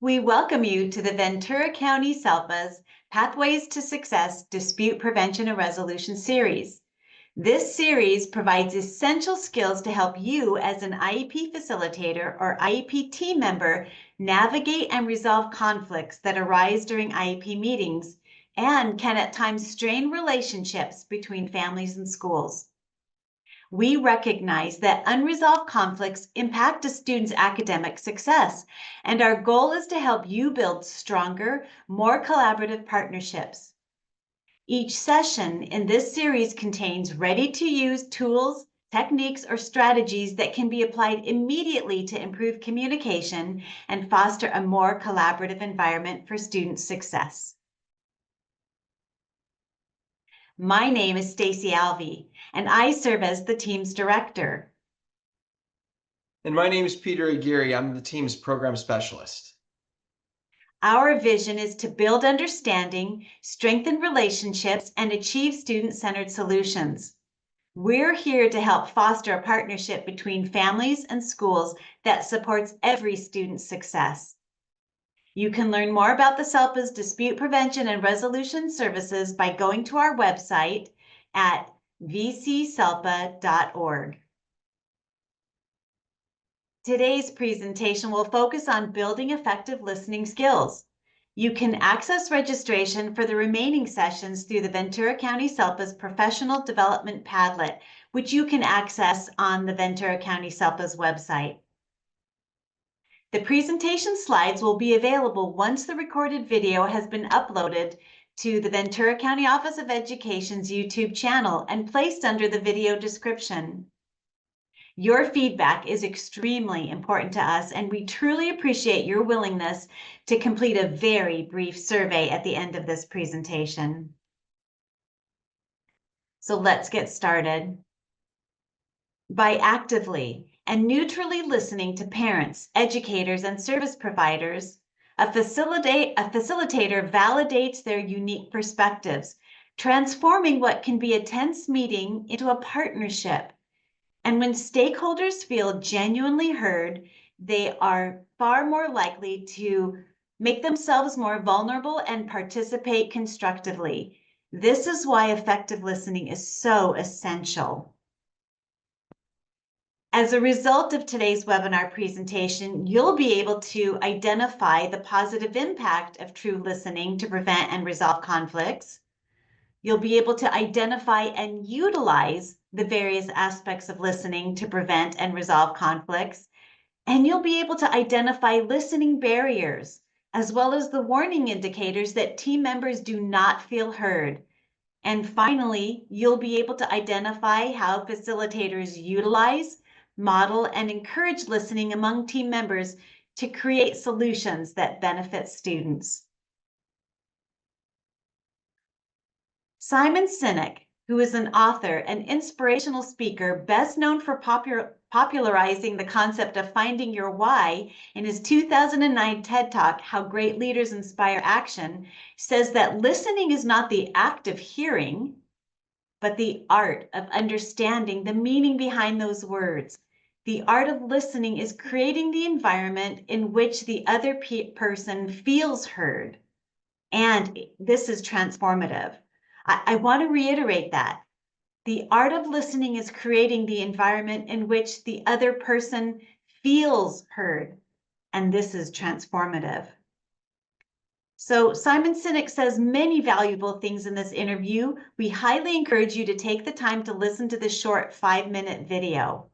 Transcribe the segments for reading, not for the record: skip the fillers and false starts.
We welcome you to the Ventura County SELPA's Pathways to Success Dispute Prevention and Resolution series. This series provides essential skills to help you as an IEP facilitator or IEP team member navigate and resolve conflicts that arise during IEP meetings and can at times strain relationships between families and schools. We recognize that unresolved conflicts impact a student's academic success, and our goal is to help you build stronger, more collaborative partnerships. Each session in this series contains ready-to-use tools, techniques, or strategies that can be applied immediately to improve communication and foster a more collaborative environment for student success. My name is Stacy Alvey, and I serve as the team's director. And my name is Peter Aguirre. I'm the team's program specialist. Our vision is to build understanding, strengthen relationships, and achieve student-centered solutions. We're here to help foster a partnership between families and schools that supports every student's success. You can learn more about the SELPA's Dispute Prevention and Resolution Services by going to our website at vcselpa.org. Today's presentation will focus on building effective listening skills. You can access registration for the remaining sessions through the Ventura County SELPA's Professional Development Padlet, which you can access on the Ventura County SELPA's website. The presentation slides will be available once the recorded video has been uploaded to the Ventura County Office of Education's YouTube channel and placed under the video description. Your feedback is extremely important to us, and we truly appreciate your willingness to complete a very brief survey at the end of this presentation. So let's get started. By actively and neutrally listening to parents, educators, and service providers, a facilitator validates their unique perspectives, transforming what can be a tense meeting into a partnership. And when stakeholders feel genuinely heard, they are far more likely to make themselves more vulnerable and participate constructively. This is why effective listening is so essential. As a result of today's webinar presentation, you'll be able to identify the positive impact of true listening to prevent and resolve conflicts. You'll be able to identify and utilize the various aspects of listening to prevent and resolve conflicts. And you'll be able to identify listening barriers, as well as the warning indicators that team members do not feel heard. And finally, you'll be able to identify how facilitators utilize, model, and encourage listening among team members to create solutions that benefit students. Simon Sinek, who is an author and inspirational speaker best known for popularizing the concept of finding your why in his 2009 TED Talk, How Great Leaders Inspire Action, says that listening is not the act of hearing, but the art of understanding the meaning behind those words. The art of listening is creating the environment in which the other person feels heard. And this is transformative. I want to reiterate that. The art of listening is creating the environment in which the other person feels heard. And this is transformative. So Simon Sinek says many valuable things in this interview. We highly encourage you to take the time to listen to this short 5-minute video.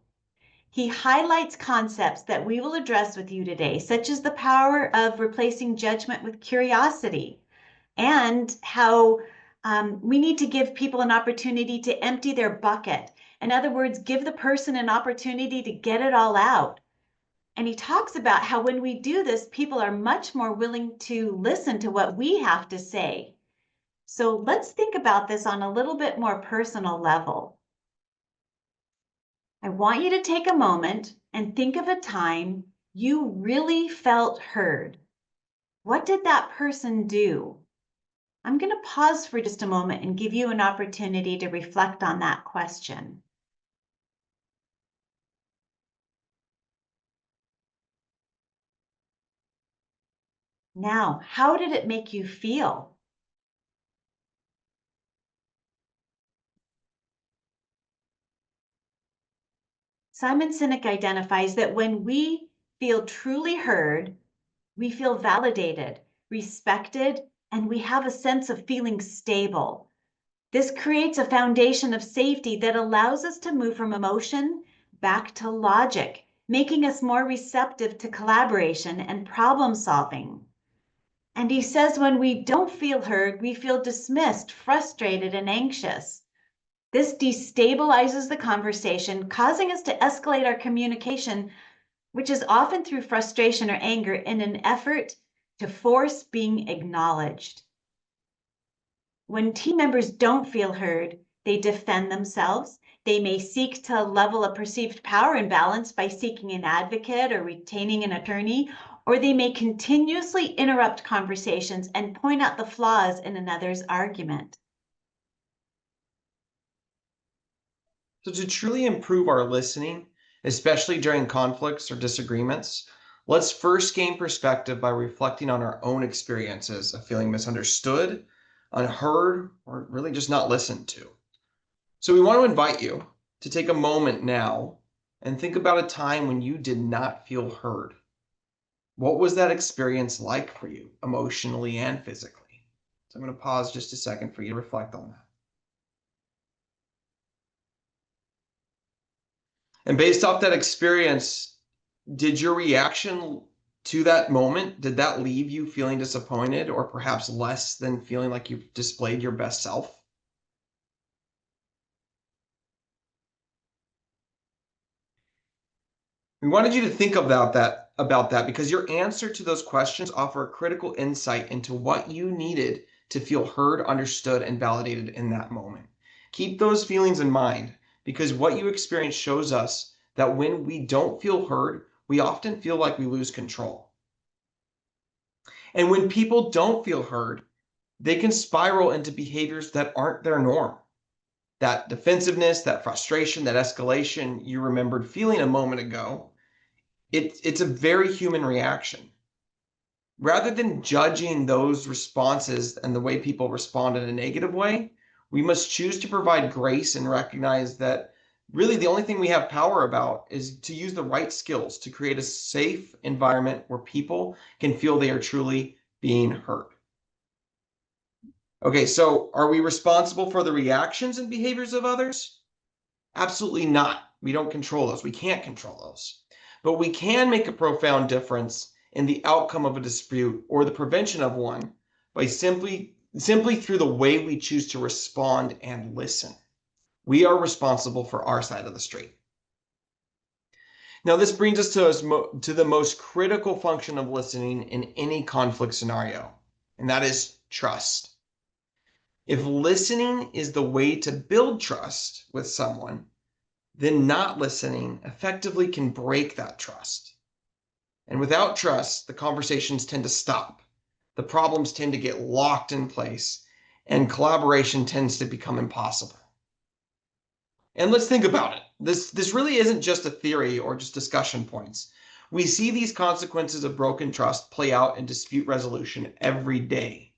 He highlights concepts that we will address with you today, such as the power of replacing judgment with curiosity, and how we need to give people an opportunity to empty their bucket. In other words, give the person an opportunity to get it all out. And he talks about how when we do this, people are much more willing to listen to what we have to say. So let's think about this on a little bit more personal level. I want you to take a moment and think of a time you really felt heard. What did that person do? I'm going to pause for just a moment and give you an opportunity to reflect on that question. Now, how did it make you feel? Simon Sinek identifies that when we feel truly heard, we feel validated, respected, and we have a sense of feeling stable. This creates a foundation of safety that allows us to move from emotion back to logic, making us more receptive to collaboration and problem solving. And he says when we don't feel heard, we feel dismissed, frustrated, and anxious. This destabilizes the conversation, causing us to escalate our communication, which is often through frustration or anger, in an effort to force being acknowledged. When team members don't feel heard, they defend themselves. They may seek to level a perceived power imbalance by seeking an advocate or retaining an attorney, or they may continuously interrupt conversations and point out the flaws in another's argument. So to truly improve our listening, especially during conflicts or disagreements, let's first gain perspective by reflecting on our own experiences of feeling misunderstood, unheard, or really just not listened to. So we want to invite you to take a moment now and think about a time when you did not feel heard. What was that experience like for you, emotionally and physically? So I'm going to pause just a second for you to reflect on that. And based off that experience, did your reaction to that moment, did that leave you feeling disappointed or perhaps less than feeling like you've displayed your best self? We wanted you to think about that because your answer to those questions offer a critical insight into what you needed to feel heard, understood, and validated in that moment. Keep those feelings in mind because what you experience shows us that when we don't feel heard, we often feel like we lose control. And when people don't feel heard, they can spiral into behaviors that aren't their norm. That defensiveness, that frustration, that escalation you remembered feeling a moment ago, it's a very human reaction. Rather than judging those responses and the way people respond in a negative way, we must choose to provide grace and recognize that really the only thing we have power about is to use the right skills to create a safe environment where people can feel they are truly being heard. Okay, so are we responsible for the reactions and behaviors of others? Absolutely not. We don't control those. We can't control those. But we can make a profound difference in the outcome of a dispute or the prevention of one by simply through the way we choose to respond and listen. We are responsible for our side of the street. Now, this brings us to the most critical function of listening in any conflict scenario, and that is trust. If listening is the way to build trust with someone, then not listening effectively can break that trust. And without trust, the conversations tend to stop. The problems tend to get locked in place, and collaboration tends to become impossible. And let's think about it. This really isn't just a theory or just discussion points. We see these consequences of broken trust play out in dispute resolution every day.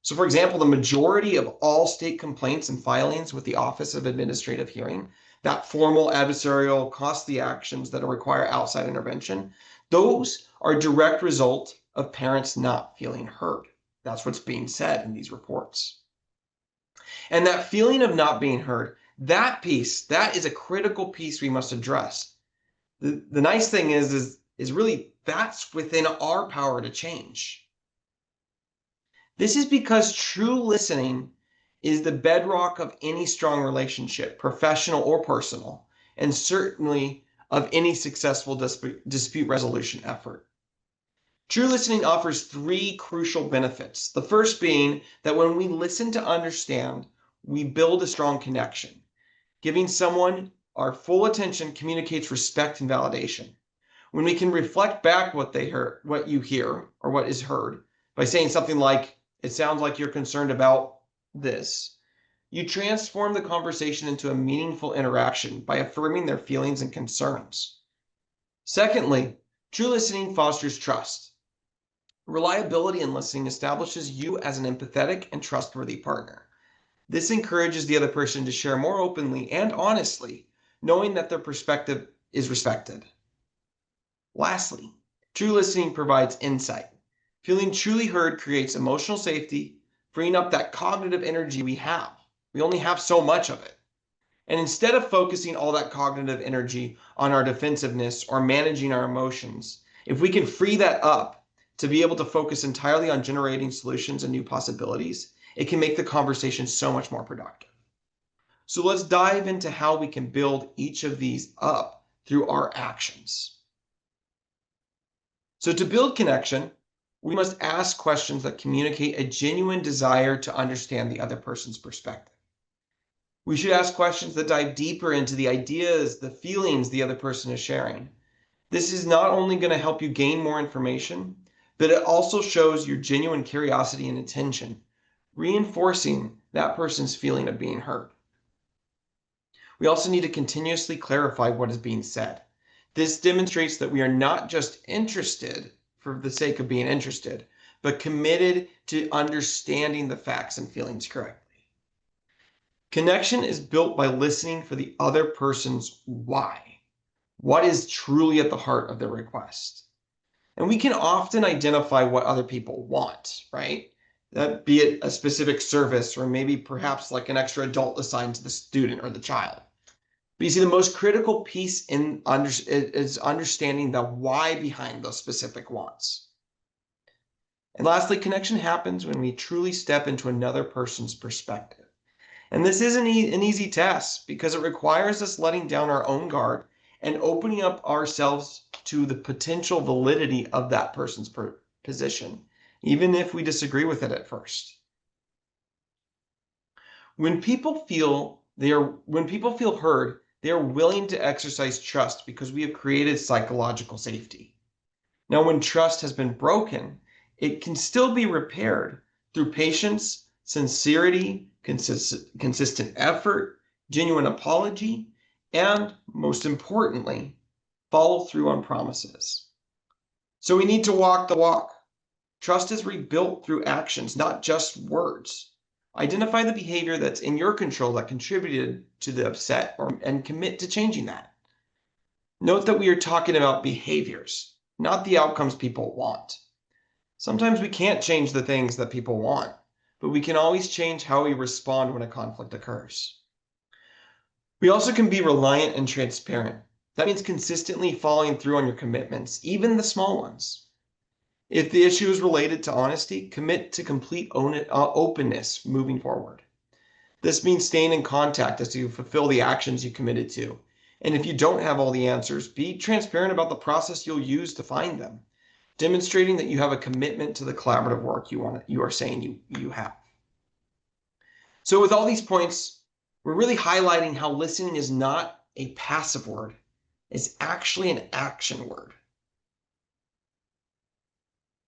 So for example, the majority of all state complaints and filings with the Office of Administrative Hearing, that formal adversarial costly actions that require outside intervention, those are a direct result of parents not feeling heard. That's what's being said in these reports. And that feeling of not being heard, that piece, that is a critical piece we must address. The nice thing is really that's within our power to change. This is because true listening is the bedrock of any strong relationship, professional or personal, and certainly of any successful dispute resolution effort. True listening offers three crucial benefits. The first being that when we listen to understand, we build a strong connection. Giving someone our full attention communicates respect and validation. When we can reflect back what they heard, what you hear, or what is heard, by saying something like, "It sounds like you're concerned about this," you transform the conversation into a meaningful interaction by affirming their feelings and concerns. Secondly, true listening fosters trust. Reliability in listening establishes you as an empathetic and trustworthy partner. This encourages the other person to share more openly and honestly, knowing that their perspective is respected. Lastly, true listening provides insight. Feeling truly heard creates emotional safety, freeing up that cognitive energy we have. We only have so much of it. And instead of focusing all that cognitive energy on our defensiveness or managing our emotions, if we can free that up to be able to focus entirely on generating solutions and new possibilities, it can make the conversation so much more productive. So let's dive into how we can build each of these up through our actions. So to build connection, we must ask questions that communicate a genuine desire to understand the other person's perspective. We should ask questions that dive deeper into the ideas, the feelings the other person is sharing. This is not only going to help you gain more information, but it also shows your genuine curiosity and attention, reinforcing that person's feeling of being heard. We also need to continuously clarify what is being said. This demonstrates that we are not just interested for the sake of being interested, but committed to understanding the facts and feelings correctly. Connection is built by listening for the other person's why. What is truly at the heart of their request? And we can often identify what other people want, right? That be it a specific service or maybe perhaps like an extra adult assigned to the student or the child. But you see, the most critical piece is understanding the why behind those specific wants. And lastly, connection happens when we truly step into another person's perspective. And this isn't an easy task because it requires us letting down our own guard and opening up ourselves to the potential validity of that person's position, even if we disagree with it at first. When people feel heard, they are willing to exercise trust because we have created psychological safety. Now, when trust has been broken, it can still be repaired through patience, sincerity, consistent effort, genuine apology, and most importantly, follow through on promises. So we need to walk the walk. Trust is rebuilt through actions, not just words. Identify the behavior that's in your control that contributed to the upset and commit to changing that. Note that we are talking about behaviors, not the outcomes people want. Sometimes we can't change the things that people want, but we can always change how we respond when a conflict occurs. We also can be reliant and transparent. That means consistently following through on your commitments, even the small ones. If the issue is related to honesty, commit to complete openness moving forward. This means staying in contact as you fulfill the actions you committed to. And if you don't have all the answers, be transparent about the process you'll use to find them, demonstrating that you have a commitment to the collaborative work you are saying you have. So with all these points, we're really highlighting how listening is not a passive word. It's actually an action word.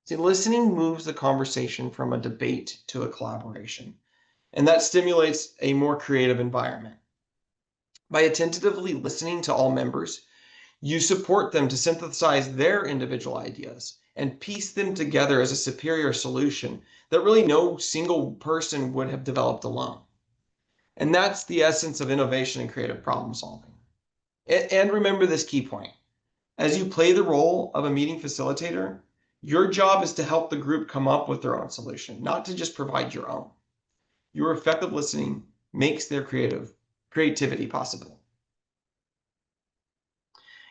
See, listening moves the conversation from a debate to a collaboration, and that stimulates a more creative environment. By attentively listening to all members, you support them to synthesize their individual ideas and piece them together as a superior solution that really no single person would have developed alone. And that's the essence of innovation and creative problem solving. And remember this key point. As you play the role of a meeting facilitator, your job is to help the group come up with their own solution, not to just provide your own. Your effective listening makes their creativity possible.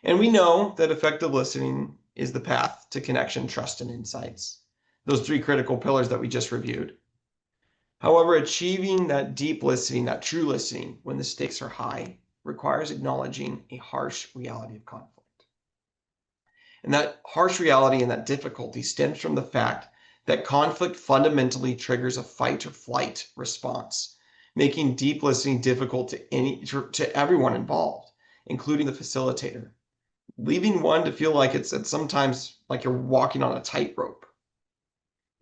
And we know that effective listening is the path to connection, trust, and insights. Those three critical pillars that we just reviewed. However, achieving that deep listening, that true listening, when the stakes are high, requires acknowledging a harsh reality of conflict. And that harsh reality and that difficulty stems from the fact that conflict fundamentally triggers a fight or flight response, making deep listening difficult to everyone involved, including the facilitator, leaving one to feel like it's sometimes like you're walking on a tightrope.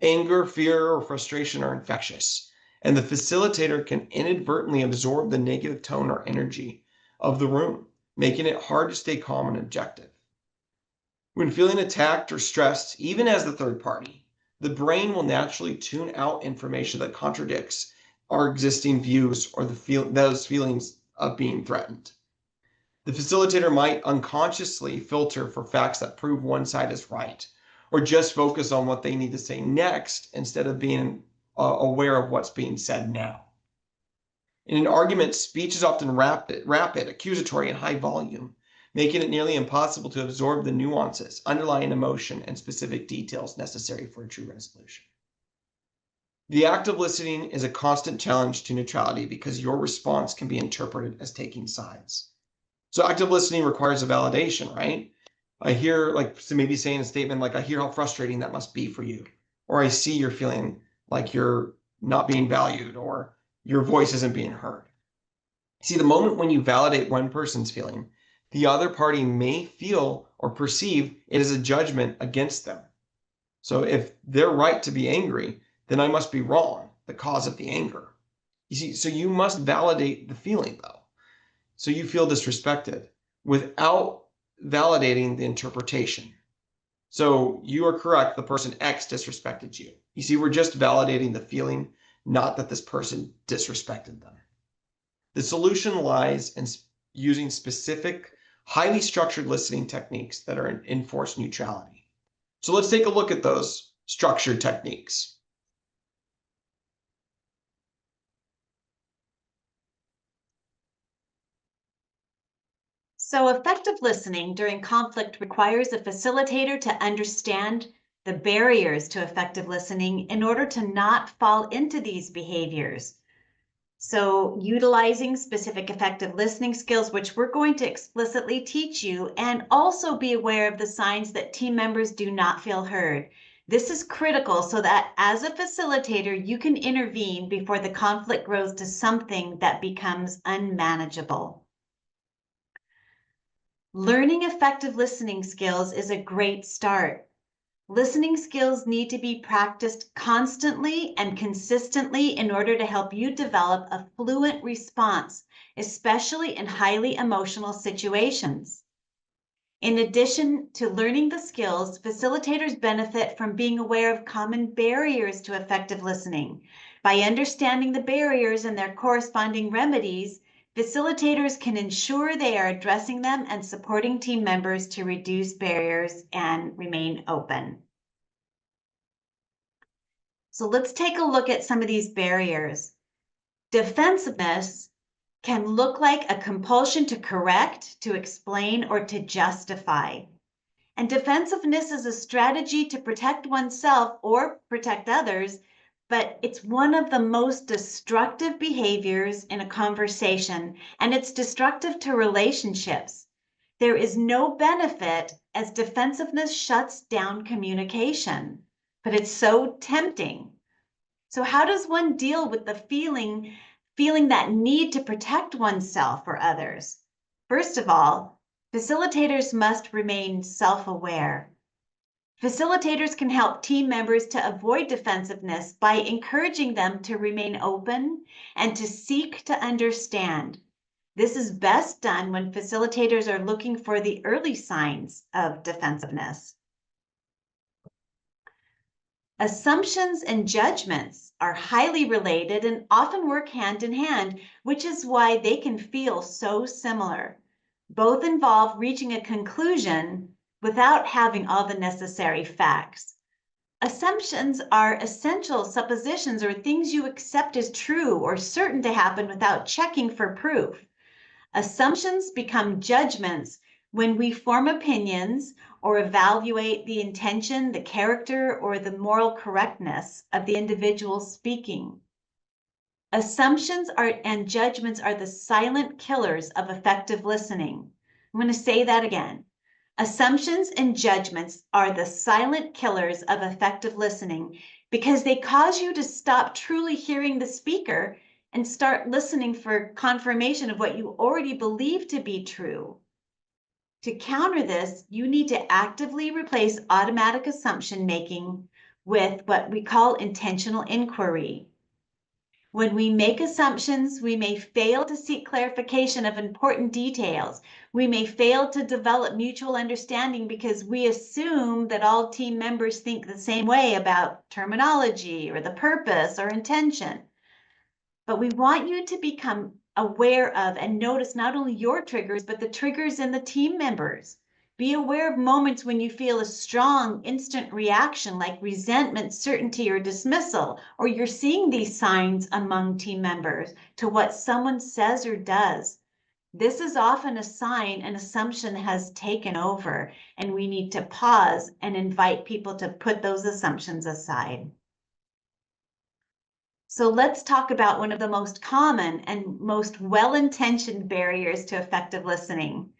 Anger, fear, or frustration are infectious, and the facilitator can inadvertently absorb the negative tone or energy of the room, making it hard to stay calm and objective. When feeling attacked or stressed, even as the third party, the brain will naturally tune out information that contradicts our existing views or those feelings of being threatened. The facilitator might unconsciously filter for facts that prove one side is right, or just focus on what they need to say next instead of being aware of what's being said now. In an argument, speech is often rapid, accusatory, and high volume, making it nearly impossible to absorb the nuances, underlying emotion, and specific details necessary for a true resolution. The act of listening is a constant challenge to neutrality because your response can be interpreted as taking sides. So active listening requires a validation, right? I hear, like, so maybe saying a statement like, I hear how frustrating that must be for you. Or I see you're feeling like you're not being valued or your voice isn't being heard. See, the moment when you validate one person's feeling, the other party may feel or perceive it as a judgment against them. So if they're right to be angry, then I must be wrong, the cause of the anger. You see, so you must validate the feeling though. So you feel disrespected without validating the interpretation. So you are correct, the person X disrespected you. You see, we're just validating the feeling, not that this person disrespected them. The solution lies in using specific, highly structured listening techniques that are in enforced neutrality. So let's take a look at those structured techniques. So effective listening during conflict requires a facilitator to understand the barriers to effective listening in order to not fall into these behaviors. So utilizing specific effective listening skills, which we're going to explicitly teach you, and also be aware of the signs that team members do not feel heard. This is critical so that as a facilitator, you can intervene before the conflict grows to something that becomes unmanageable. Learning effective listening skills is a great start. Listening skills need to be practiced constantly and consistently in order to help you develop a fluent response, especially in highly emotional situations. In addition to learning the skills, facilitators benefit from being aware of common barriers to effective listening. By understanding the barriers and their corresponding remedies, facilitators can ensure they are addressing them and supporting team members to reduce barriers and remain open. So let's take a look at some of these barriers. Defensiveness can look like a compulsion to correct, to explain, or to justify. And defensiveness is a strategy to protect oneself or protect others, but it's one of the most destructive behaviors in a conversation, and it's destructive to relationships. There is no benefit as defensiveness shuts down communication, but it's so tempting. So how does one deal with the feeling that need to protect oneself or others? First of all, facilitators must remain self-aware. Facilitators can help team members to avoid defensiveness by encouraging them to remain open and to seek to understand. This is best done when facilitators are looking for the early signs of defensiveness. Assumptions and judgments are highly related and often work hand in hand, which is why they can feel so similar. Both involve reaching a conclusion without having all the necessary facts. Assumptions are essential suppositions or things you accept as true or certain to happen without checking for proof. Assumptions become judgments when we form opinions or evaluate the intention, the character, or the moral correctness of the individual speaking. Assumptions and judgments are the silent killers of effective listening. I'm going to say that again. Assumptions and judgments are the silent killers of effective listening because they cause you to stop truly hearing the speaker and start listening for confirmation of what you already believe to be true. To counter this, you need to actively replace automatic assumption making with what we call intentional inquiry. When we make assumptions, we may fail to seek clarification of important details. We may fail to develop mutual understanding because we assume that all team members think the same way about terminology or the purpose or intention. But we want you to become aware of and notice not only your triggers, but the triggers in the team members. Be aware of moments when you feel a strong instant reaction like resentment, certainty, or dismissal, or you're seeing these signs among team members to what someone says or does. This is often a sign an assumption has taken over, and we need to pause and invite people to put those assumptions aside. So let's talk about one of the most common and most well-intentioned barriers to effective listening.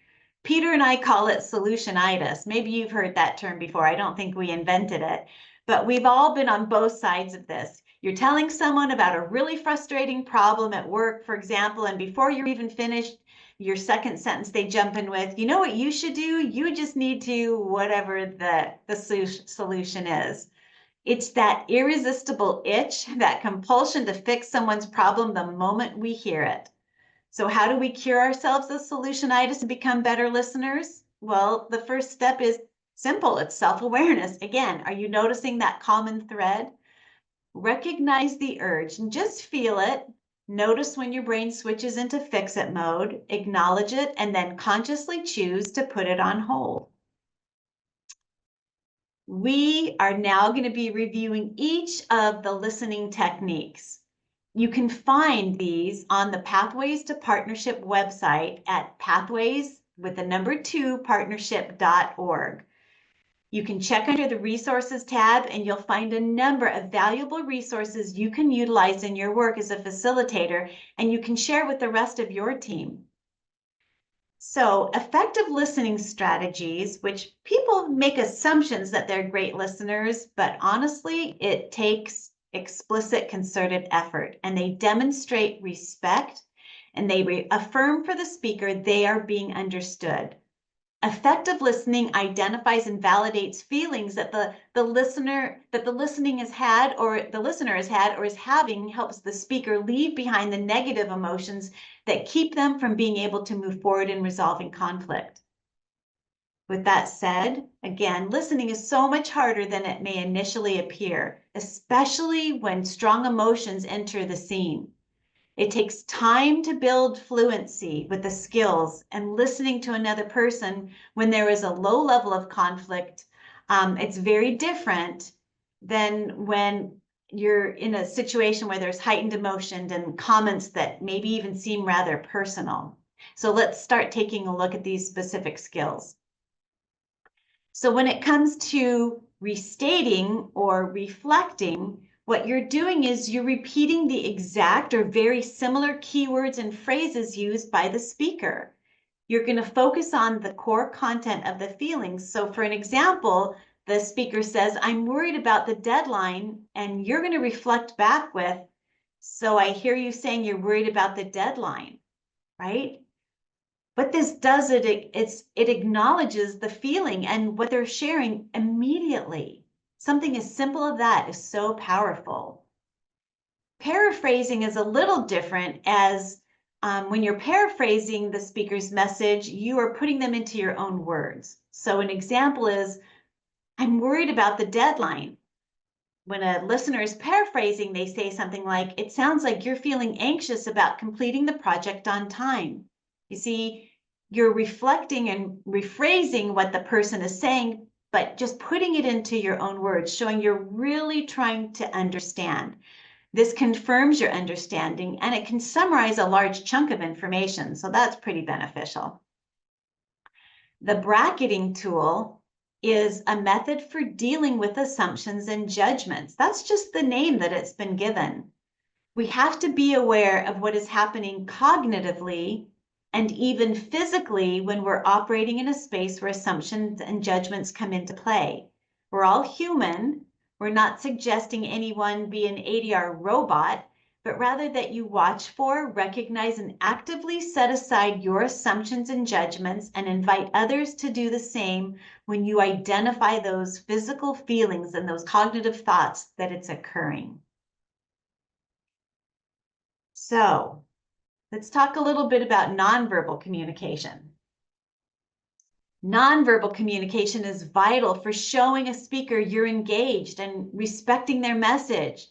Peter and I call it solutionitis. Maybe you've heard that term before. I don't think we invented it, but we've all been on both sides of this. You're telling someone about a really frustrating problem at work, for example, and before you're even finished your second sentence, they jump in with, you know what you should do? You just need to whatever the solution is. It's that irresistible itch, that compulsion to fix someone's problem the moment we hear it. So how do we cure ourselves of solutionitis and become better listeners? Well, the first step is simple. It's self-awareness. Again, are you noticing that common thread? Recognize the urge and just feel it. Notice when your brain switches into fix-it mode, acknowledge it, and then consciously choose to put it on hold. We are now going to be reviewing each of the listening techniques. You can find these on the Pathways to Partnership website at pathways2partnership.org. You can check under the resources tab and you'll find a number of valuable resources you can utilize in your work as a facilitator and you can share with the rest of your team. So effective listening strategies, which people make assumptions that they're great listeners, but honestly, it takes explicit concerted effort and they demonstrate respect and they affirm for the speaker they are being understood. Effective listening identifies and validates feelings that the listener has had or is having, helps the speaker leave behind the negative emotions that keep them from being able to move forward in resolving conflict. With that said, again, listening is so much harder than it may initially appear, especially when strong emotions enter the scene. It takes time to build fluency with the skills, and listening to another person when there is a low level of conflict, it's very different than when you're in a situation where there's heightened emotion and comments that maybe even seem rather personal. So let's start taking a look at these specific skills. So when it comes to restating or reflecting, what you're doing is you're repeating the exact or very similar keywords and phrases used by the speaker. You're going to focus on the core content of the feelings. So for an example, the speaker says, I'm worried about the deadline, and you're going to reflect back with, so I hear you saying you're worried about the deadline, right? What this does, it acknowledges the feeling and what they're sharing immediately. Something as simple as that is so powerful. Paraphrasing is a little different, as when you're paraphrasing the speaker's message, you are putting them into your own words. So an example is, I'm worried about the deadline. When a listener is paraphrasing, they say something like, it sounds like you're feeling anxious about completing the project on time. You see, you're reflecting and rephrasing what the person is saying, but just putting it into your own words, showing you're really trying to understand. This confirms your understanding, and it can summarize a large chunk of information, so that's pretty beneficial. The bracketing tool is a method for dealing with assumptions and judgments. That's just the name that it's been given. We have to be aware of what is happening cognitively and even physically when we're operating in a space where assumptions and judgments come into play. We're all human. We're not suggesting anyone be an ADR robot, but rather that you watch for, recognize, and actively set aside your assumptions and judgments and invite others to do the same when you identify those physical feelings and those cognitive thoughts that it's occurring. So let's talk a little bit about nonverbal communication. Nonverbal communication is vital for showing a speaker you're engaged and respecting their message,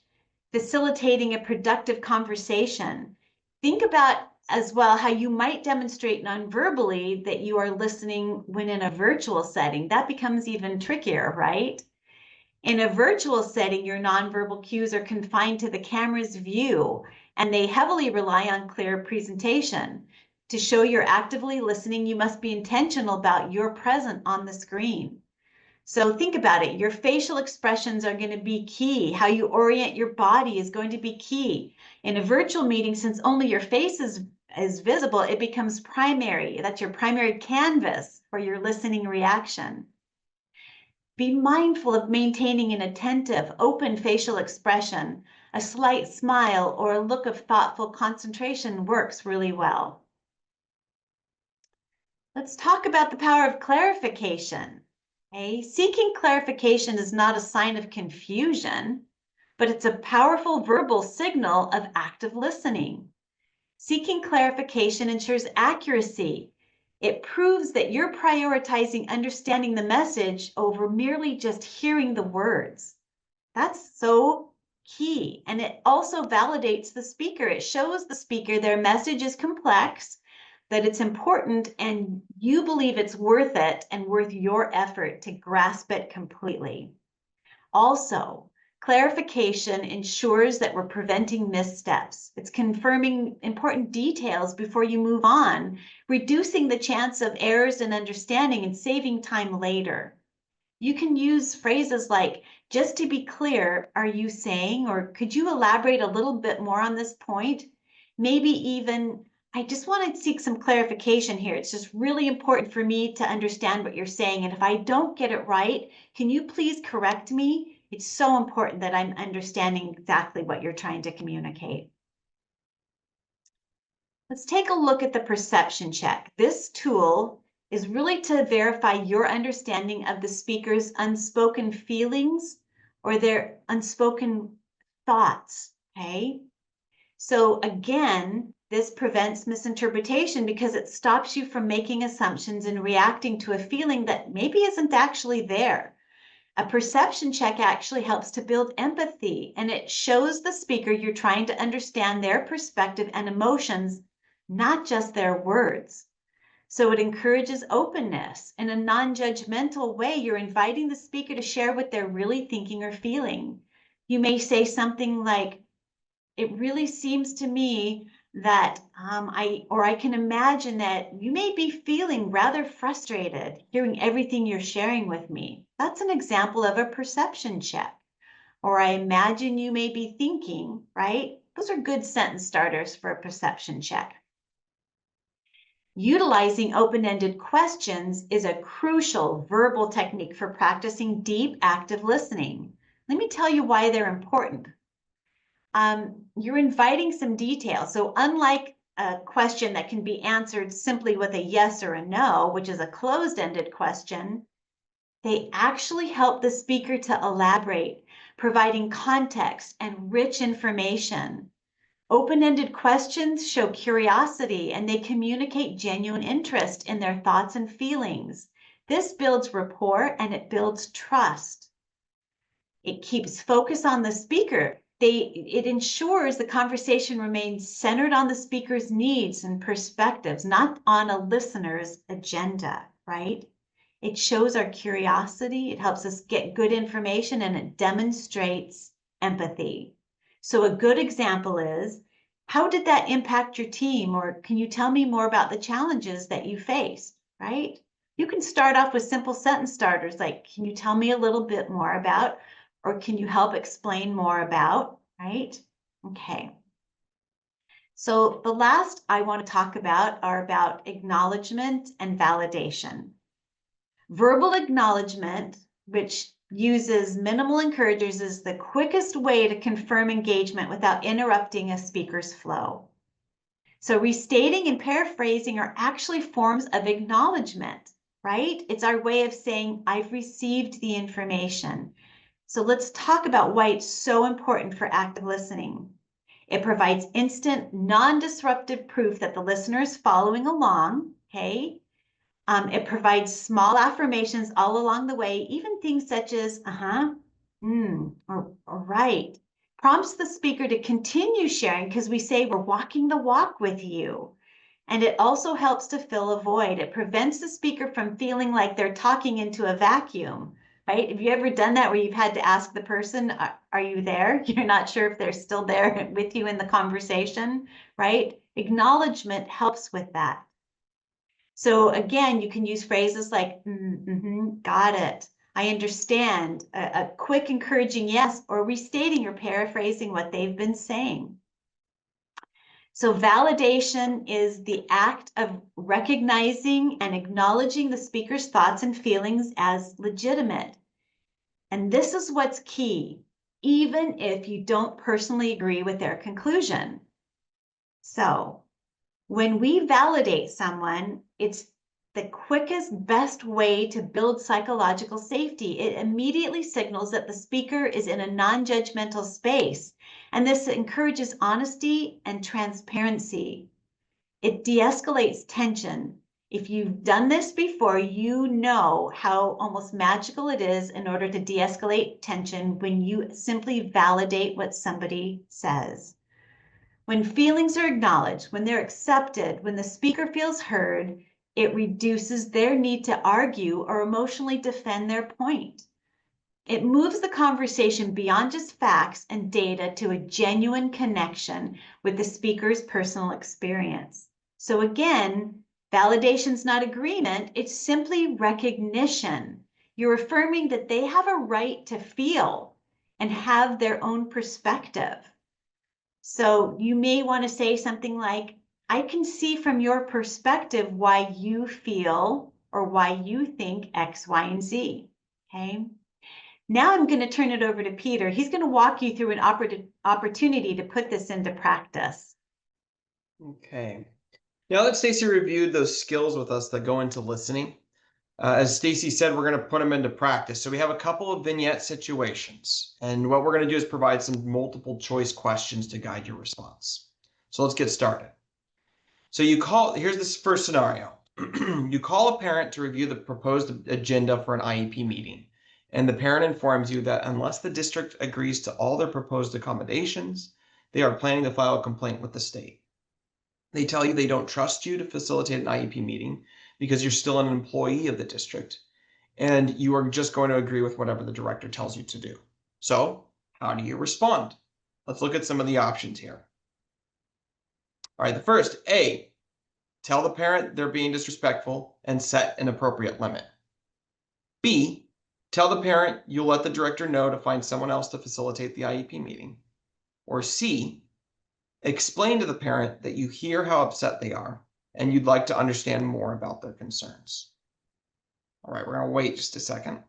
facilitating a productive conversation. Think about as well how you might demonstrate nonverbally that you are listening when in a virtual setting. That becomes even trickier, right? In a virtual setting, your nonverbal cues are confined to the camera's view, and they heavily rely on clear presentation. To show you're actively listening, you must be intentional about your presence on the screen. So think about it. Your facial expressions are going to be key. How you orient your body is going to be key. In a virtual meeting, since only your face is visible, it becomes primary. That's your primary canvas for your listening reaction. Be mindful of maintaining an attentive, open facial expression. A slight smile or a look of thoughtful concentration works really well. Let's talk about the power of clarification. Okay? Seeking clarification is not a sign of confusion, but it's a powerful verbal signal of active listening. Seeking clarification ensures accuracy. It proves that you're prioritizing understanding the message over merely just hearing the words. That's so key. And it also validates the speaker. It shows the speaker their message is complex, that it's important, and you believe it's worth it and worth your effort to grasp it completely. Also, clarification ensures that we're preventing missteps. It's confirming important details before you move on, reducing the chance of errors in understanding and saving time later. You can use phrases like, just to be clear, are you saying, or could you elaborate a little bit more on this point? Maybe even, I just want to seek some clarification here. It's just really important for me to understand what you're saying. And if I don't get it right, can you please correct me? It's so important that I'm understanding exactly what you're trying to communicate. Let's take a look at the perception check. This tool is really to verify your understanding of the speaker's unspoken feelings or their unspoken thoughts, okay? So again, this prevents misinterpretation because it stops you from making assumptions and reacting to a feeling that maybe isn't actually there. A perception check actually helps to build empathy, and it shows the speaker you're trying to understand their perspective and emotions, not just their words. So it encourages openness. In a non-judgmental way, you're inviting the speaker to share what they're really thinking or feeling. You may say something like, it really seems to me that I can imagine that you may be feeling rather frustrated hearing everything you're sharing with me. That's an example of a perception check. Or I imagine you may be thinking, right? Those are good sentence starters for a perception check. Utilizing open-ended questions is a crucial verbal technique for practicing deep, active listening. Let me tell you why they're important. You're inviting some detail. So unlike a question that can be answered simply with a yes or a no, which is a closed-ended question, they actually help the speaker to elaborate, providing context and rich information. Open-ended questions show curiosity and they communicate genuine interest in their thoughts and feelings. This builds rapport and it builds trust. It keeps focus on the speaker. It ensures the conversation remains centered on the speaker's needs and perspectives, not on a listener's agenda, right? It shows our curiosity, it helps us get good information, and it demonstrates empathy. So a good example is, how did that impact your team? Or can you tell me more about the challenges that you faced, right? You can start off with simple sentence starters like, can you tell me a little bit more about, or can you help explain more about, right? Okay. So the last I want to talk about are about acknowledgement and validation. Verbal acknowledgement, which uses minimal encouragers, is the quickest way to confirm engagement without interrupting a speaker's flow. So restating and paraphrasing are actually forms of acknowledgement, right? It's our way of saying, I've received the information. So let's talk about why it's so important for active listening. It provides instant, non-disruptive proof that the listener is following along, okay? It provides small affirmations all along the way, even things such as, or right. Prompts the speaker to continue sharing because we say we're walking the walk with you. And it also helps to fill a void. It prevents the speaker from feeling like they're talking into a vacuum, right? Have you ever done that where you've had to ask the person, are you there? You're not sure if they're still there with you in the conversation, right? Acknowledgement helps with that. So again, you can use phrases like, got it, I understand, a quick encouraging yes, or restating or paraphrasing what they've been saying. So validation is the act of recognizing and acknowledging the speaker's thoughts and feelings as legitimate. And this is what's key, even if you don't personally agree with their conclusion. So when we validate someone, it's the quickest, best way to build psychological safety. It immediately signals that the speaker is in a non-judgmental space, and this encourages honesty and transparency. It de-escalates tension. If you've done this before, you know how almost magical it is in order to de-escalate tension when you simply validate what somebody says. When feelings are acknowledged, when they're accepted, when the speaker feels heard, it reduces their need to argue or emotionally defend their point. It moves the conversation beyond just facts and data to a genuine connection with the speaker's personal experience. So again, validation's not agreement, it's simply recognition. You're affirming that they have a right to feel and have their own perspective. So you may want to say something like, I can see from your perspective why you feel or why you think X, Y, and Z, okay? Now I'm going to turn it over to Peter. He's going to walk you through an opportunity to put this into practice. Okay. Now that Stacy reviewed those skills with us that go into listening, as Stacy said, we're going to put them into practice. So we have a couple of vignette situations, and what we're going to do is provide some multiple choice questions to guide your response. So let's get started. So here's this first scenario. You call a parent to review the proposed agenda for an IEP meeting, and the parent informs you that unless the district agrees to all their proposed accommodations, they are planning to file a complaint with the state. They tell you they don't trust you to facilitate an IEP meeting because you're still an employee of the district and you are just going to agree with whatever the director tells you to do. So how do you respond? Let's look at some of the options here. All right, the first, A, tell the parent they're being disrespectful and set an appropriate limit. B, tell the parent you'll let the director know to find someone else to facilitate the IEP meeting. Or C, explain to the parent that you hear how upset they are and you'd like to understand more about their concerns. All right, we're going to wait just a second.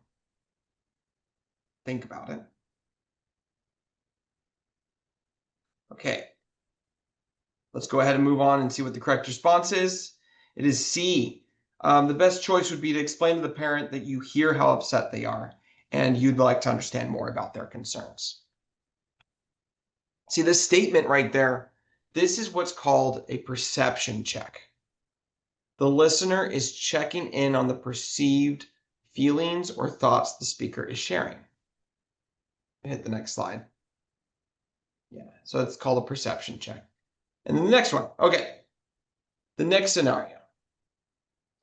Think about it. Okay. Let's go ahead and move on and see what the correct response is. It is C. The best choice would be to explain to the parent that you hear how upset they are and you'd like to understand more about their concerns. See this statement right there? This is what's called a perception check. The listener is checking in on the perceived feelings or thoughts the speaker is sharing. Hit the next slide. Yeah, so it's called a perception check. And then the next one. Okay, the next scenario.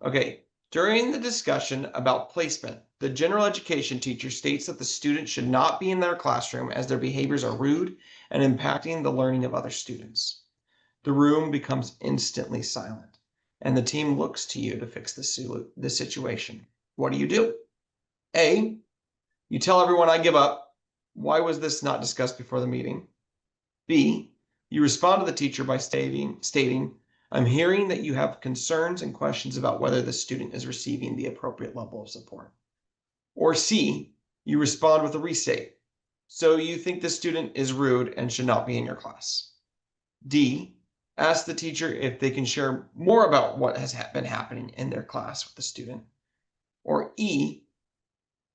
Okay, during the discussion about placement, the general education teacher states that the student should not be in their classroom as their behaviors are rude and impacting the learning of other students. The room becomes instantly silent, and the team looks to you to fix the situation. What do? A, you tell everyone I give up. Why was this not discussed before the meeting? B, you respond to the teacher by stating, I'm hearing that you have concerns and questions about whether the student is receiving the appropriate level of support. Or C, you respond with a restate. So you think the student is rude and should not be in your class. D, ask the teacher if they can share more about what has been happening in their class with the student. Or E,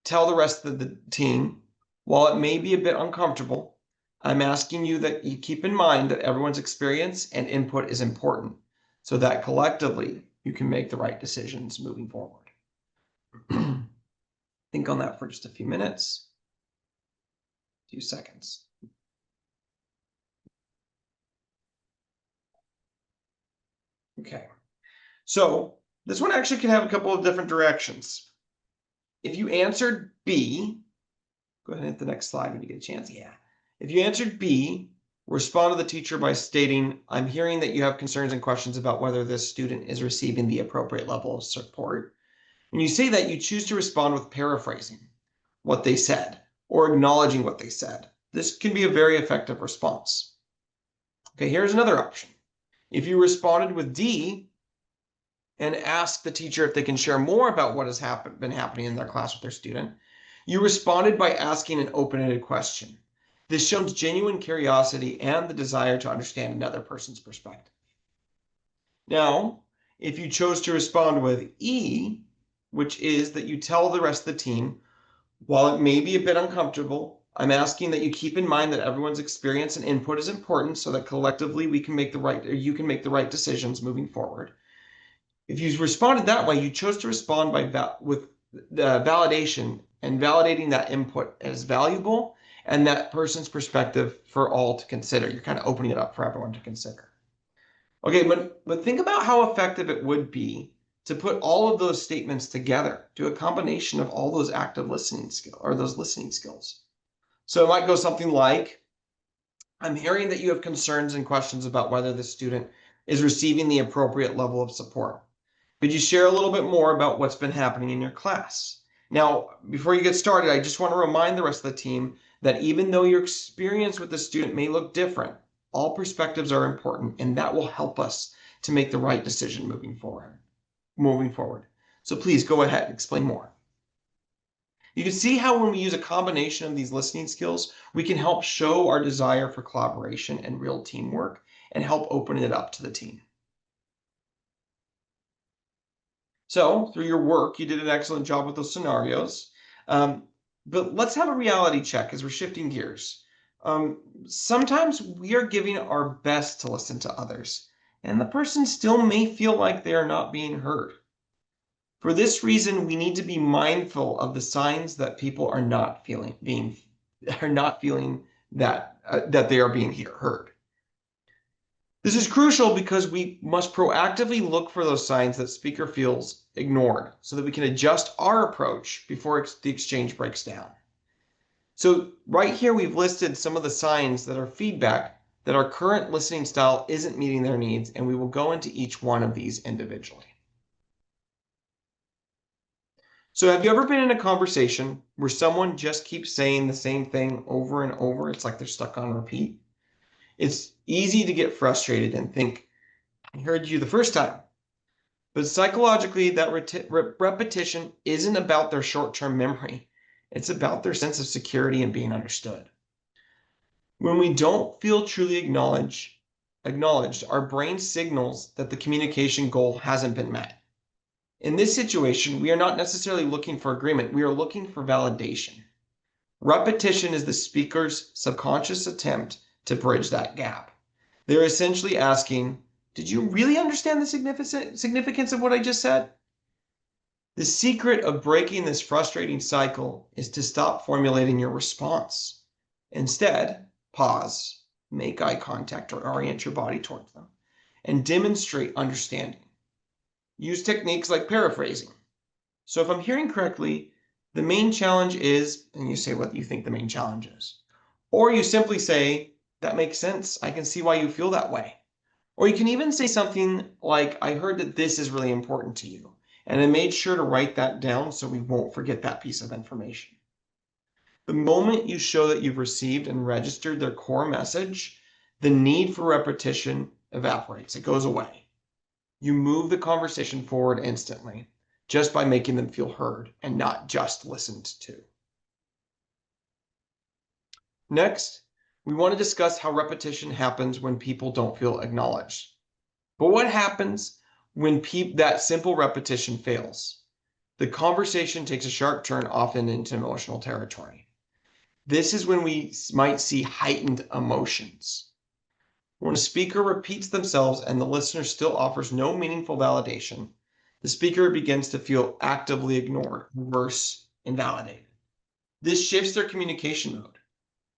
tell the rest of the team, while it may be a bit uncomfortable, I'm asking you that you keep in mind that everyone's experience and input is important so that collectively you can make the right decisions moving forward. Think on that for just a few minutes, few seconds. Okay, so this one actually can have a couple of different directions. If you answered B, go ahead and hit the next slide when you get a chance. Yeah. If you answered B, respond to the teacher by stating, I'm hearing that you have concerns and questions about whether this student is receiving the appropriate level of support. When you say that, you choose to respond with paraphrasing what they said or acknowledging what they said. This can be a very effective response. Okay, here's another option. If you responded with D and asked the teacher if they can share more about what has been happening in their class with their student, you responded by asking an open-ended question. This shows genuine curiosity and the desire to understand another person's perspective. Now, if you chose to respond with E, which is that you tell the rest of the team, while it may be a bit uncomfortable, I'm asking that you keep in mind that everyone's experience and input is important so that collectively we can make the right, or you can make the right decisions moving forward. If you responded that way, you chose to respond with validation and validating that input as valuable and that person's perspective for all to consider. You're kind of opening it up for everyone to consider. Okay, but think about how effective it would be to put all of those statements together, do a combination of all those active listening skills or those listening skills. So it might go something like, I'm hearing that you have concerns and questions about whether the student is receiving the appropriate level of support. Could you share a little bit more about what's been happening in your class? Now, before you get started, I just want to remind the rest of the team that even though your experience with the student may look different, all perspectives are important, and that will help us to make the right decision moving forward. So please go ahead and explain more. You can see how when we use a combination of these listening skills, we can help show our desire for collaboration and real teamwork and help open it up to the team. So through your work, you did an excellent job with those scenarios. But let's have a reality check as we're shifting gears. Sometimes we are giving our best to listen to others, and the person still may feel like they are not being heard. For this reason, we need to be mindful of the signs that people are not feeling that they are being heard. This is crucial because we must proactively look for those signs that speaker feels ignored so that we can adjust our approach before the exchange breaks down. So right here, we've listed some of the signs that are feedback that our current listening style isn't meeting their needs, and we will go into each one of these individually. So have you ever been in a conversation where someone just keeps saying the same thing over and over? It's like they're stuck on repeat. It's easy to get frustrated and think, I heard you the first time. But psychologically, that repetition isn't about their short-term memory. It's about their sense of security and being understood. When we don't feel truly acknowledged, our brain signals that the communication goal hasn't been met. In this situation, we are not necessarily looking for agreement. We are looking for validation. Repetition is the speaker's subconscious attempt to bridge that gap. They're essentially asking, did you really understand the significance of what I just said? The secret of breaking this frustrating cycle is to stop formulating your response. Instead, pause, make eye contact or orient your body towards them, and demonstrate understanding. Use techniques like paraphrasing. So if I'm hearing correctly, the main challenge is, and you say what you think the main challenge is. Or you simply say, that makes sense. I can see why you feel that way. Or you can even say something like, I heard that this is really important to you, and I made sure to write that down so we won't forget that piece of information. The moment you show that you've received and registered their core message, the need for repetition evaporates. It goes away. You move the conversation forward instantly just by making them feel heard and not just listened to. Next, we want to discuss how repetition happens when people don't feel acknowledged. But what happens when that simple repetition fails? The conversation takes a sharp turn, often into emotional territory. This is when we might see heightened emotions. When a speaker repeats themselves and the listener still offers no meaningful validation, the speaker begins to feel actively ignored, worse, invalidated. This shifts their communication mode.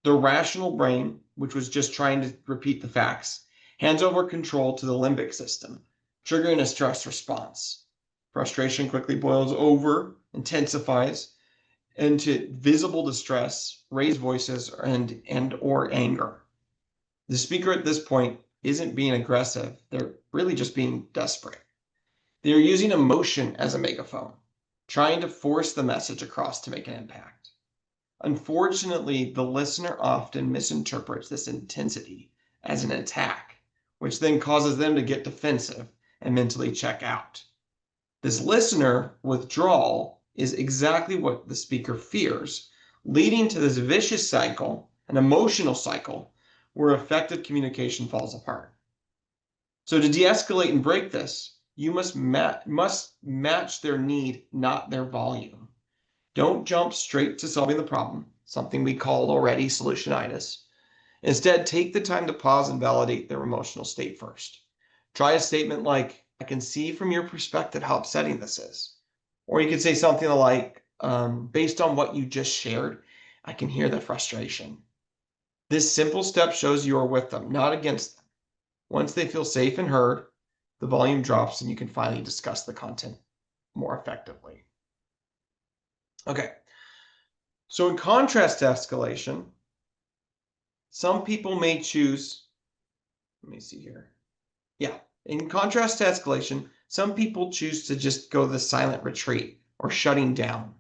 The rational brain, which was just trying to repeat the facts, hands over control to the limbic system, triggering a stress response. Frustration quickly boils over, intensifies into visible distress, raised voices, and or anger. The speaker at this point isn't being aggressive. They're really just being desperate. They're using emotion as a megaphone, trying to force the message across to make an impact. Unfortunately, the listener often misinterprets this intensity as an attack, which then causes them to get defensive and mentally check out. This listener withdrawal is exactly what the speaker fears, leading to this vicious cycle, an emotional cycle, where effective communication falls apart. So to de-escalate and break this, you must match their need, not their volume. Don't jump straight to solving the problem, something we called already solutionitis. Instead, take the time to pause and validate their emotional state first. Try a statement like, I can see from your perspective how upsetting this is. Or you could say something like, based on what you just shared, I can hear the frustration. This simple step shows you are with them, not against them. Once they feel safe and heard, the volume drops and you can finally discuss the content more effectively. Okay, so in contrast to escalation, some people may choose, let me see here. Yeah, in contrast to escalation, some people choose to just go the silent retreat or shutting down.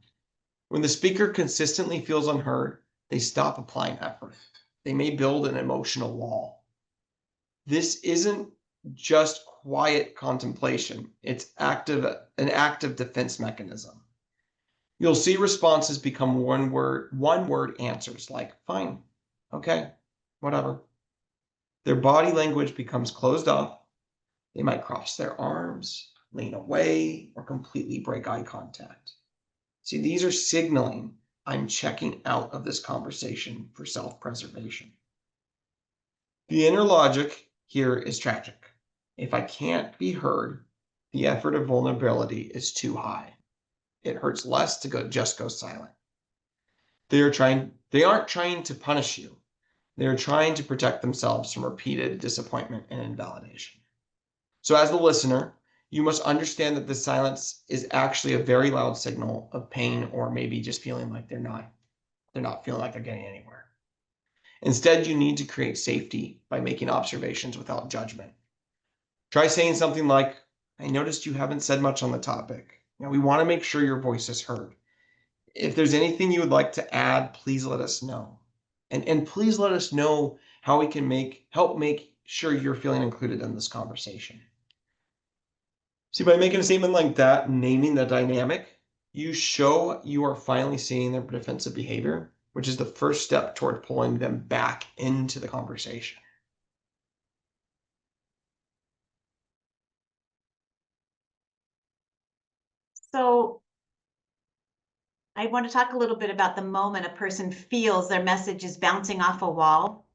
When the speaker consistently feels unheard, they stop applying effort. They may build an emotional wall. This isn't just quiet contemplation. It's an active defense mechanism. You'll see responses become one word answers like, fine, okay, whatever. Their body language becomes closed off. They might cross their arms, lean away, or completely break eye contact. See, these are signaling I'm checking out of this conversation for self-preservation. The inner logic here is tragic. If I can't be heard, the effort of vulnerability is too high. It hurts less to just go silent. They aren't trying to punish you. They're trying to protect themselves from repeated disappointment and invalidation. So as the listener, you must understand that the silence is actually a very loud signal of pain, or maybe just feeling like they're not feeling like they're getting anywhere. Instead, you need to create safety by making observations without judgment. Try saying something like, I noticed you haven't said much on the topic. Now, we want to make sure your voice is heard. If there's anything you would like to add, please let us know. And please let us know how we can help make sure you're feeling included in this conversation. See, by making a statement like that, naming the dynamic, you show you are finally seeing their defensive behavior, which is the first step toward pulling them back into the conversation. So I want to talk a little bit about the moment a person feels their message is bouncing off a wall.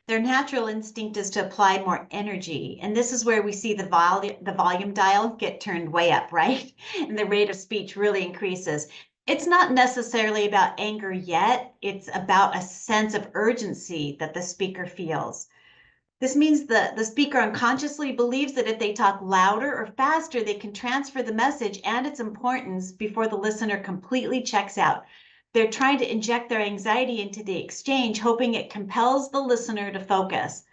Their natural instinct is to apply more energy. And this is where we see the volume dial get turned way up, right? And the rate of speech really increases. It's not necessarily about anger yet. It's about a sense of urgency that the speaker feels. This means the speaker unconsciously believes that if they talk louder or faster, they can transfer the message and its importance before the listener completely checks out. They're trying to inject their anxiety into the exchange, hoping it compels the listener to focus.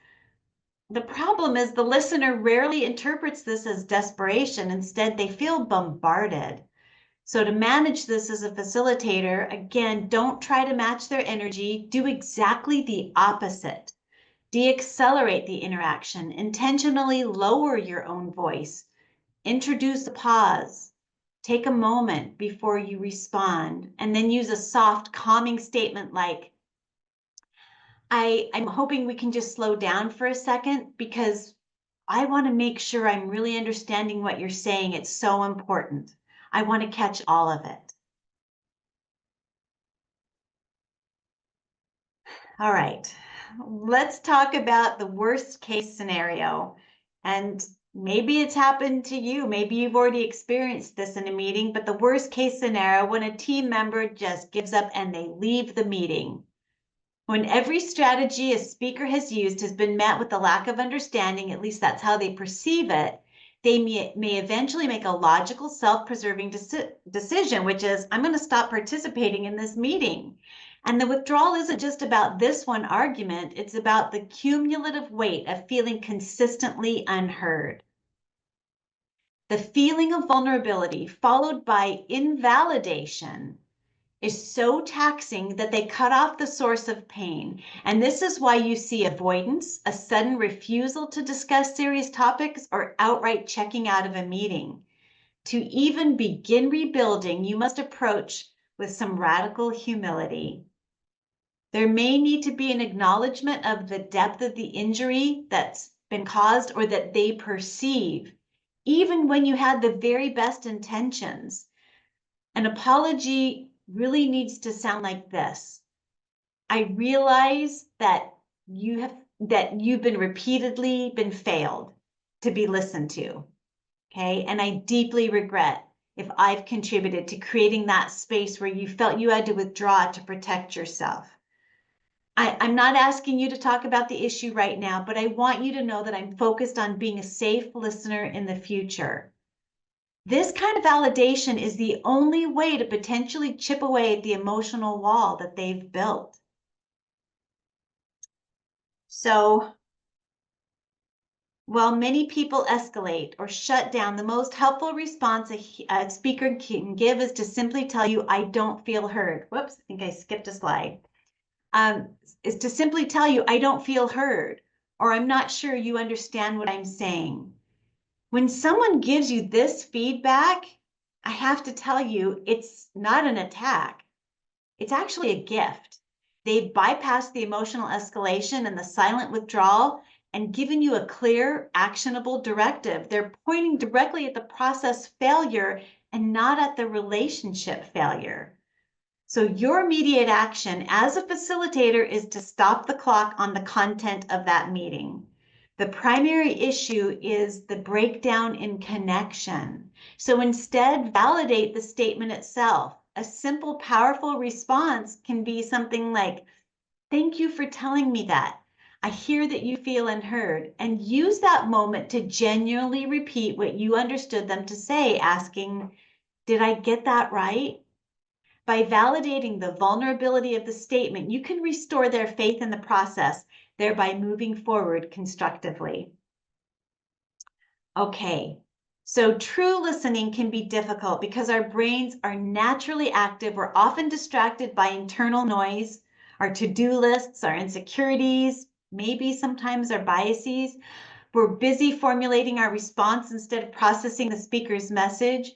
The problem is the listener rarely interprets this as desperation. Instead, they feel bombarded. So to manage this as a facilitator, again, don't try to match their energy. Do exactly the opposite. De-accelerate the interaction, intentionally lower your own voice, introduce a pause, take a moment before you respond, and then use a soft, calming statement like, I'm hoping we can just slow down for a second because I want to make sure I'm really understanding what you're saying. It's so important. I want to catch all of it. All right, let's talk about the worst case scenario. And maybe it's happened to you. Maybe you've already experienced this in a meeting, but the worst case scenario when a team member just gives up and they leave the meeting. When every strategy a speaker has used has been met with a lack of understanding, at least that's how they perceive it, they may eventually make a logical, self-preserving decision, which is, I'm going to stop participating in this meeting. And the withdrawal isn't just about this one argument, it's about the cumulative weight of feeling consistently unheard. The feeling of vulnerability followed by invalidation is so taxing that they cut off the source of pain. And this is why you see avoidance, a sudden refusal to discuss serious topics, or outright checking out of a meeting. To even begin rebuilding, you must approach with some radical humility. There may need to be an acknowledgement of the depth of the injury that's been caused or that they perceive, even when you had the very best intentions. An apology really needs to sound like this. I realize that you've been repeatedly failed to be listened to. Okay. And I deeply regret if I've contributed to creating that space where you felt you had to withdraw to protect yourself. I'm not asking you to talk about the issue right now, but I want you to know that I'm focused on being a safe listener in the future. This kind of validation is the only way to potentially chip away at the emotional wall that they've built. So, while many people escalate or shut down, the most helpful response a speaker can give is to simply tell you, I don't feel heard. Whoops, I think I skipped a slide. Is to simply tell you, I don't feel heard, or I'm not sure you understand what I'm saying. When someone gives you this feedback, I have to tell you, it's not an attack. It's actually a gift. They've bypassed the emotional escalation and the silent withdrawal and given you a clear, actionable directive. They're pointing directly at the process failure and not at the relationship failure. So your immediate action as a facilitator is to stop the clock on the content of that meeting. The primary issue is the breakdown in connection. So instead, validate the statement itself. A simple, powerful response can be something like, thank you for telling me that. I hear that you feel unheard, and use that moment to genuinely repeat what you understood them to say, asking, did I get that right? By validating the vulnerability of the statement, you can restore their faith in the process, thereby moving forward constructively. Okay, so true listening can be difficult because our brains are naturally active. We're often distracted by internal noise, our to-do lists, our insecurities, maybe sometimes our biases. We're busy formulating our response instead of processing the speaker's message.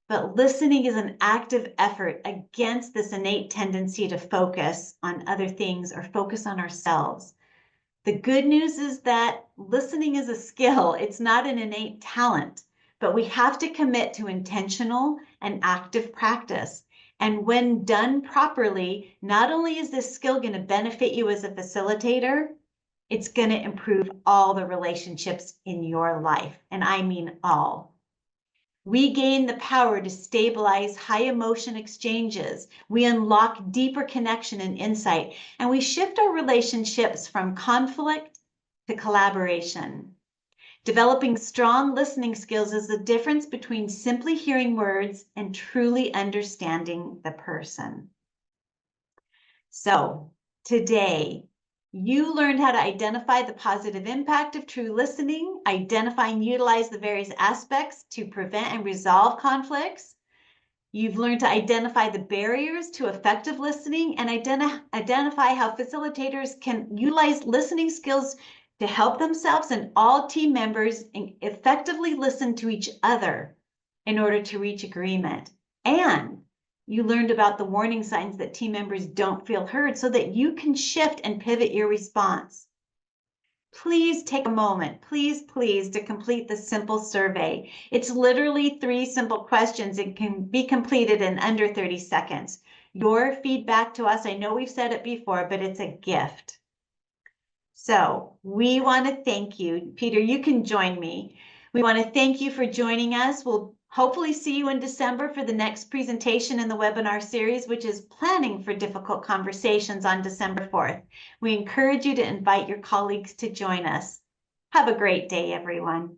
But listening is an active effort against this innate tendency to focus on other things or focus on ourselves. The good news is that listening is a skill. It's not an innate talent, but we have to commit to intentional and active practice. And when done properly, not only is this skill going to benefit you as a facilitator, it's going to improve all the relationships in your life. And I mean all. We gain the power to stabilize high emotion exchanges. We unlock deeper connection and insight, and we shift our relationships from conflict to collaboration. Developing strong listening skills is the difference between simply hearing words and truly understanding the person. So today, you learned how to identify the positive impact of true listening, identify and utilize the various aspects to prevent and resolve conflicts. You've learned to identify the barriers to effective listening and identify how facilitators can utilize listening skills to help themselves and all team members effectively listen to each other in order to reach agreement. And you learned about the warning signs that team members don't feel heard so that you can shift and pivot your response. Please take a moment, please, to complete the simple survey. It's literally 3 simple questions. It can be completed in under 30 seconds. Your feedback to us, I know we've said it before, but it's a gift. So we want to thank you. Peter, you can join me. We want to thank you for joining us. We'll hopefully see you in December for the next presentation in the webinar series, which is Planning for Difficult Conversations on December 4th. We encourage you to invite your colleagues to join us. Have a great day, everyone.